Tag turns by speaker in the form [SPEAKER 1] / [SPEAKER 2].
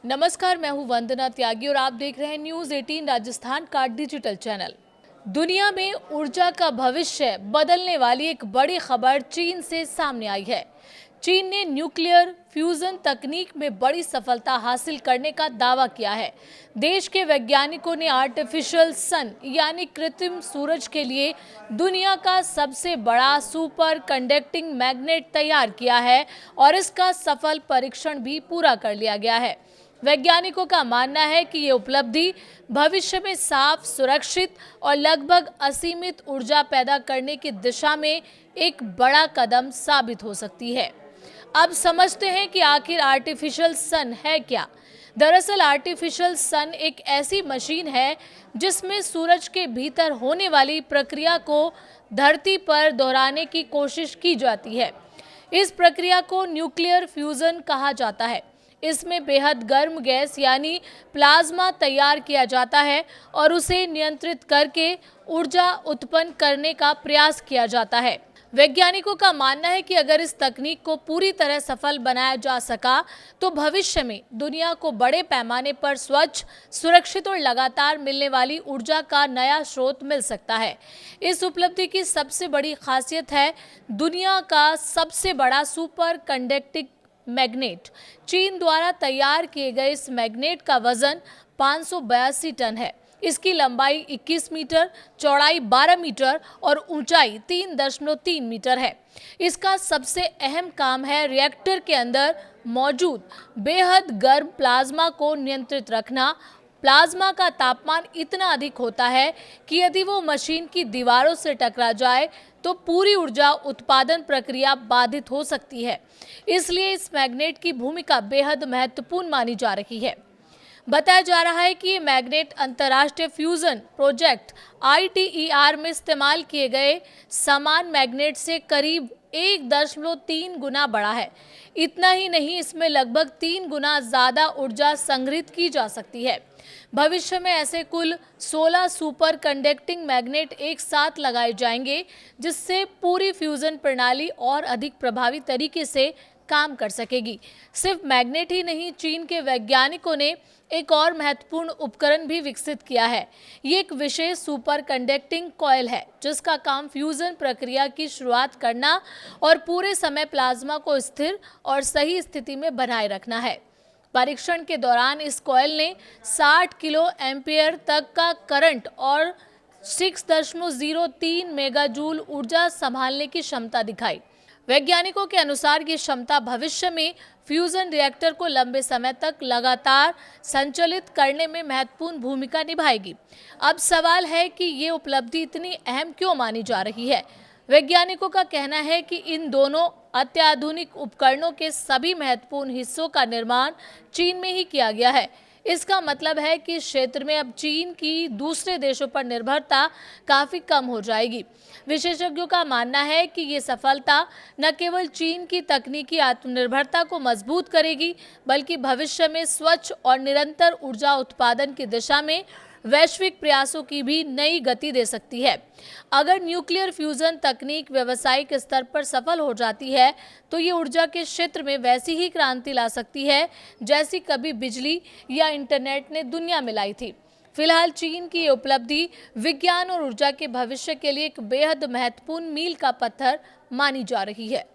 [SPEAKER 1] नमस्कार, मैं हूं वंदना त्यागी और आप देख रहे हैं न्यूज 18 राजस्थान का डिजिटल चैनल। दुनिया में ऊर्जा का भविष्य बदलने वाली एक बड़ी खबर चीन से सामने आई है। चीन ने न्यूक्लियर फ्यूजन तकनीक में बड़ी सफलता हासिल करने का दावा किया है। देश के वैज्ञानिकों ने आर्टिफिशियल सन यानी कृत्रिम सूरज के लिए दुनिया का सबसे बड़ा सुपर कंडक्टिंग मैग्नेट तैयार किया है और इसका सफल परीक्षण भी पूरा कर लिया गया है। वैज्ञानिकों का मानना है कि ये उपलब्धि भविष्य में साफ, सुरक्षित और लगभग असीमित ऊर्जा पैदा करने की दिशा में एक बड़ा कदम साबित हो सकती है। अब समझते हैं कि आखिर आर्टिफिशियल सन है क्या। दरअसल आर्टिफिशियल सन एक ऐसी मशीन है जिसमें सूरज के भीतर होने वाली प्रक्रिया को धरती पर दोहराने की कोशिश की जाती है। इस प्रक्रिया को न्यूक्लियर फ्यूजन कहा जाता है। इसमें बेहद गर्म गैस यानी प्लाज्मा तैयार किया जाता है और उसे नियंत्रित करके ऊर्जा उत्पन्न करने का प्रयास किया जाता है। वैज्ञानिकों का मानना है कि अगर इस तकनीक को पूरी तरह सफल बनाया जा सका तो भविष्य में दुनिया को बड़े पैमाने पर स्वच्छ, सुरक्षित और लगातार मिलने वाली ऊर्जा का नया स्रोत मिल सकता है। इस उपलब्धि की सबसे बड़ी खासियत है दुनिया का सबसे बड़ा सुपर कंडक्टिंग मैग्नेट। चीन द्वारा तैयार किए गए इस मैग्नेट का वजन 582 टन है। इसकी लंबाई 21 मीटर, चौड़ाई 12 मीटर और ऊंचाई 3.3 मीटर है। इसका सबसे अहम काम है रिएक्टर के अंदर मौजूद बेहद गर्म प्लाज्मा को नियंत्रित रखना। प्लाज्मा का तापमान इतना अधिक होता है कि यदि वो मशीन की दीवारों से टकरा जाए तो पूरी ऊर्जा उत्पादन प्रक्रिया बाधित हो सकती है। इसलिए इस मैग्नेट की भूमिका बेहद महत्वपूर्ण मानी जा रही है। बताया जा रहा है कि ये मैग्नेट अंतर्राष्ट्रीय फ्यूजन प्रोजेक्ट ITER में इस्तेमाल किए गए समान मैग्नेट से करीब 1.3 गुना बड़ा है। इतना ही नहीं, इसमें लगभग 3 गुना ज्यादा ऊर्जा संग्रहित की जा सकती है। भविष्य में ऐसे कुल 16 सुपर कंडक्टिंग मैग्नेट एक साथ लगाए जाएंगे, जिससे पूरी फ्यूजन प्रणाली और अधिक प्रभावी तरीके से काम कर सकेगी। सिर्फ मैग्नेट ही नहीं, चीन के वैज्ञानिकों ने एक और महत्वपूर्ण उपकरण भी विकसित किया है। ये एक विशेष सुपर कंडक्टिंग कॉइल है जिसका काम फ्यूजन प्रक्रिया की शुरुआत करना और पूरे समय प्लाज्मा को स्थिर और सही स्थिति में बनाए रखना है। परीक्षण के दौरान इस कॉइल ने 60 किलो एम्पियर तक का करंट और 6.03 मेगाजूल ऊर्जा संभालने की क्षमता दिखाई। वैज्ञानिकों के अनुसार ये क्षमता भविष्य में फ्यूजन रिएक्टर को लंबे समय तक लगातार संचालित करने में महत्वपूर्ण भूमिका निभाएगी। अब सवाल है कि ये उपलब्धि इतनी अहम क्यों मानी जा रही है। वैज्ञानिकों का कहना है कि इन दोनों अत्याधुनिक उपकरणों के सभी महत्वपूर्ण हिस्सों का निर्माण चीन में ही किया गया है। इसका मतलब है कि इस क्षेत्र में अब चीन की दूसरे देशों पर निर्भरता काफी कम हो जाएगी। विशेषज्ञों का मानना है कि ये सफलता न केवल चीन की तकनीकी आत्मनिर्भरता को मजबूत करेगी, बल्कि भविष्य में स्वच्छ और निरंतर ऊर्जा उत्पादन की दिशा में वैश्विक प्रयासों की भी नई गति दे सकती है। अगर न्यूक्लियर फ्यूजन तकनीक व्यावसायिक स्तर पर सफल हो जाती है तो ये ऊर्जा के क्षेत्र में वैसी ही क्रांति ला सकती है जैसी कभी बिजली या इंटरनेट ने दुनिया में लाई थी। फिलहाल चीन की ये उपलब्धि विज्ञान और ऊर्जा के भविष्य के लिए एक बेहद महत्वपूर्ण मील का पत्थर मानी जा रही है।